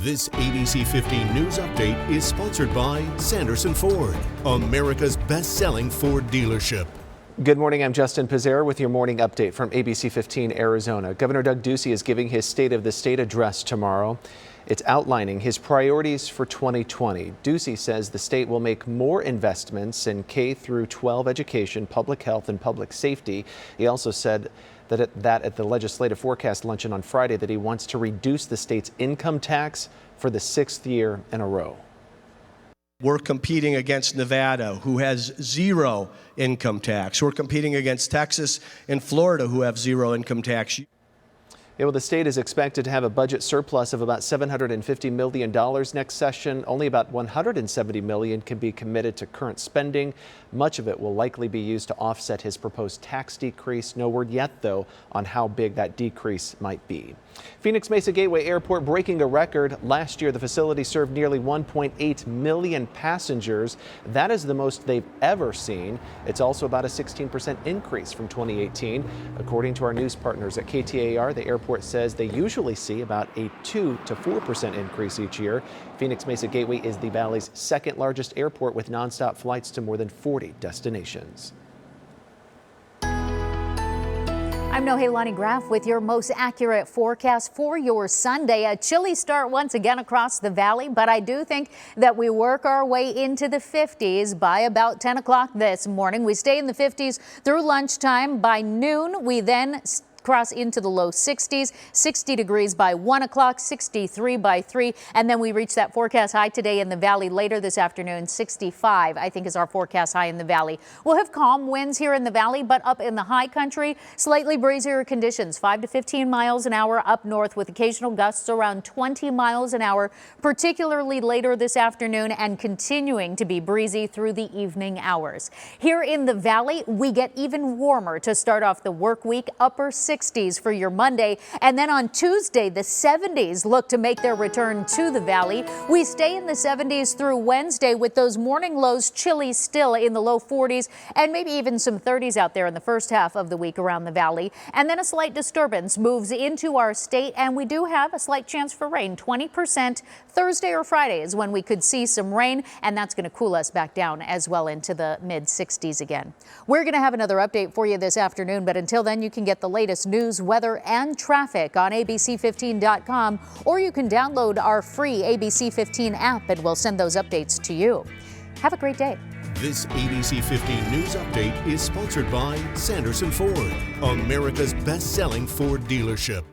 This ABC 15 News Update is sponsored by Sanderson Ford, America's best-selling Ford dealership. Good morning, I'm Justin Pizzera with your morning update from ABC 15 Arizona. Governor Doug Ducey is giving his State of the State address tomorrow. It's outlining his priorities for 2020. Ducey says the state will make more investments in K through 12 education, public health, and public safety. He also said that at the legislative forecast luncheon on Friday that he wants to reduce the state's income tax for the 6th year in a row. We're competing against Nevada, who has zero income tax. We're competing against Texas and Florida, who have zero income tax. Yeah, well, the state is expected to have a budget surplus of about $750 million next session. Only about $170 million can be committed to current spending. Much of it will likely be used to offset his proposed tax decrease. No word yet, though, on how big that decrease might be. Phoenix Mesa Gateway Airport breaking a record. Last year, the facility served nearly 1.8 million passengers. That is the most they've ever seen. It's also about a 16% increase from 2018. According to our news partners at KTAR, the airport says they usually see about a 2 to 4% increase each year. Phoenix Mesa Gateway is the Valley's second largest airport with nonstop flights to more than 40 destinations. I'm Nohelani Graff with your most accurate forecast for your Sunday. A chilly start once again across the valley, but I do think that we work our way into the 50s by about 10 o'clock this morning. We stay in the 50s through lunchtime. By noon, we then cross into the low 60s, 60 degrees by 1 o'clock, 63 by 3, and then we reach that forecast high today in the valley later this afternoon. 65, I think, is our forecast high in the valley. We'll have calm winds here in the valley, but up in the high country, slightly breezier conditions, 5 to 15 miles an hour up north with occasional gusts around 20 miles an hour, particularly later this afternoon and continuing to be breezy through the evening hours. Here in the valley, we get even warmer to start off the work week, upper 60s for your Monday, and then on Tuesday the 70s look to make their return to the valley. We stay in the 70s through Wednesday with those morning lows chilly still in the low 40s and maybe even some 30s out there in the first half of the week around the valley. And then a slight disturbance moves into our state and we do have a slight chance for rain. 20% Thursday or Friday is when we could see some rain, and that's going to cool us back down as well into the mid 60s again. We're going to have another update for you this afternoon, but until then you can get the latest news, weather, and traffic on ABC15.com, or you can download our free ABC15 app and we'll send those updates to you. Have a great day. This ABC 15 News Update is sponsored by Sanderson Ford, America's best-selling Ford dealership.